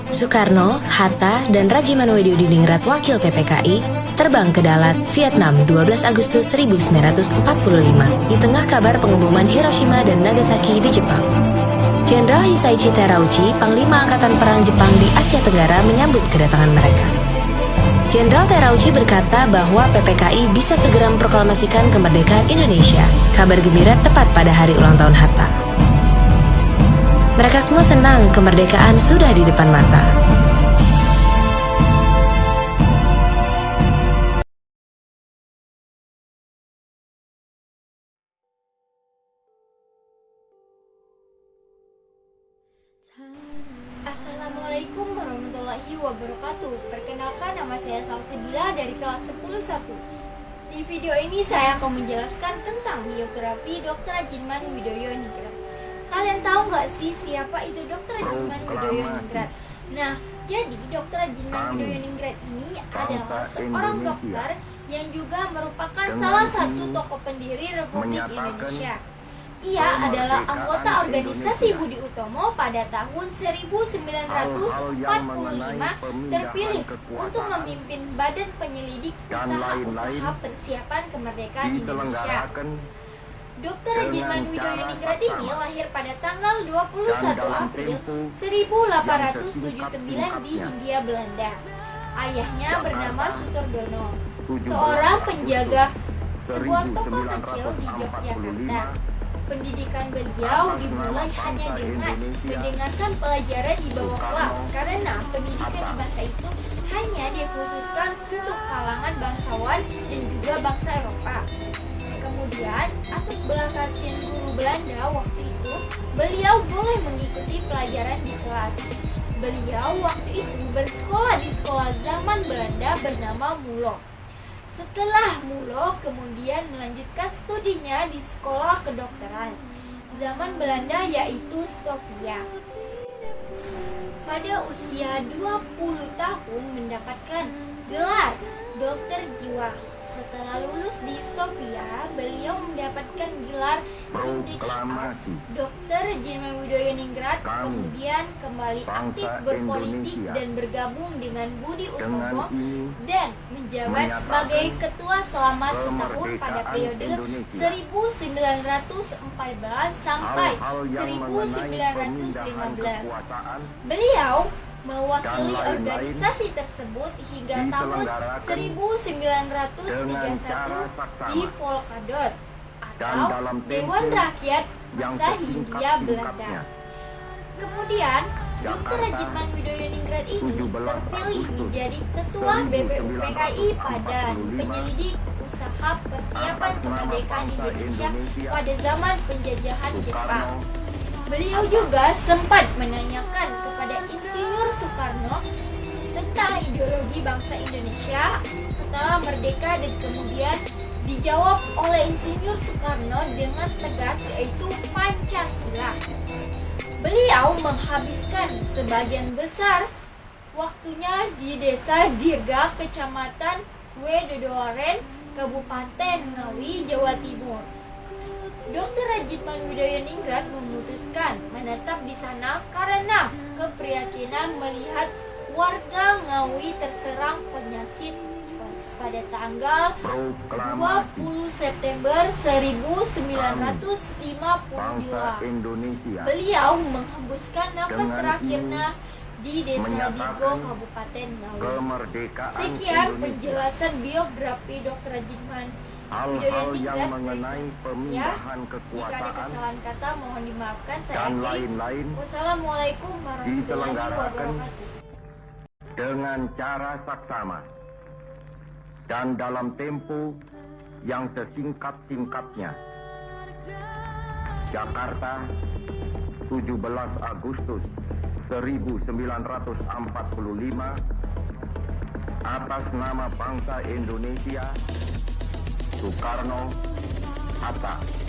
Soekarno, Hatta, dan Rajimanwedudiningrat Wakil PPKI terbang ke Dalat, Vietnam 12 Agustus 1945 di tengah kabar pengeboman Hiroshima dan Nagasaki di Jepang. Jenderal Hisaichi Terauchi, Panglima Angkatan Perang Jepang di Asia Tenggara menyambut kedatangan mereka. Jenderal Terauchi berkata bahwa PPKI bisa segera memproklamasikan kemerdekaan Indonesia. Kabar gembira tepat pada hari ulang tahun Hatta. Mereka semua senang kemerdekaan sudah di depan mata. Assalamualaikum warahmatullahi wabarakatuh. Perkenalkan, nama saya Salsabila dari kelas 10-1. Di video ini saya akan menjelaskan tentang biografi Dr. Adjinman Widoyoningrat. Kalian tahu nggak sih siapa itu Dr. Adjinman Widoyoningrat? Nah, jadi Dr. Adjinman Widoyoningrat ini adalah seorang dokter yang juga merupakan salah satu tokoh pendiri Republik Indonesia. Ia adalah anggota organisasi Budi Utomo pada tahun 1945 terpilih untuk memimpin Badan Penyelidik Usaha-Usaha Persiapan Kemerdekaan Indonesia. Dr. Adjinman Widoyoningrat ini lahir pada tanggal 21 April 1879 di Hindia Belanda. Ayahnya bernama Sutordono, seorang penjaga sebuah toko kecil di Yogyakarta. Pendidikan beliau dimulai hanya dengan mendengarkan pelajaran di bawah kelas karena pendidikan di masa itu hanya dikhususkan untuk kalangan bangsawan dan juga bangsa Eropa. Kemudian, atas belas kasihan guru Belanda waktu itu, beliau boleh mengikuti pelajaran di kelas. Beliau waktu itu bersekolah di sekolah zaman Belanda bernama Mulo. Setelah Mulo, kemudian melanjutkan studinya di sekolah kedokteran zaman Belanda yaitu Stovia. Pada usia 20 tahun mendapatkan gelar dokter jiwa. Setelah lulus di Stovia, beliau mendapatkan gelar Indikasi. Dr. Adjinman Widoyoningrat kemudian kembali aktif berpolitik dan bergabung dengan Budi Utomo dan menjabat sebagai ketua selama setahun pada periode 1914 sampai 1915. Beliau mewakili organisasi tersebut hingga tahun 1931 di Volkadot atau Dewan Rakyat masa Hindia Belanda. Kemudian Dr. Adjinman Widoyoningrat ini terpilih menjadi Ketua BPUPKI pada Penyelidik Usaha Persiapan Kemerdekaan Indonesia pada zaman penjajahan Jepang. Beliau juga sempat menanyakan kepada Insinyur Soekarno tentang ideologi bangsa Indonesia setelah merdeka dan kemudian dijawab oleh Insinyur Soekarno dengan tegas yaitu Pancasila. Beliau menghabiskan sebagian besar waktunya di Desa Dirga, Kecamatan Wedodoren, Kabupaten Ngawi, Jawa Timur. Dr. Adjinman Widoyoningrat memutuskan menetap di sana karena keprihatinan melihat warga Ngawi terserang penyakit tipes pada tanggal 20 September 1952. Beliau menghembuskan nafas terakhirnya di Desa Dirgo, Kabupaten Ngawi. Sekian penjelasan biografi Dr. Adjinman Widoyoningrat dari saya. Jika ada kesalahan kata mohon dimaafkan. Saya akhiri. Wassalamualaikum warahmatullahi wabarakatuh. Dengan cara saksama dan dalam tempo yang sesingkat-singkatnya. Jakarta, 17 Agustus 1945, atas nama bangsa Indonesia, Soekarno, Hatta.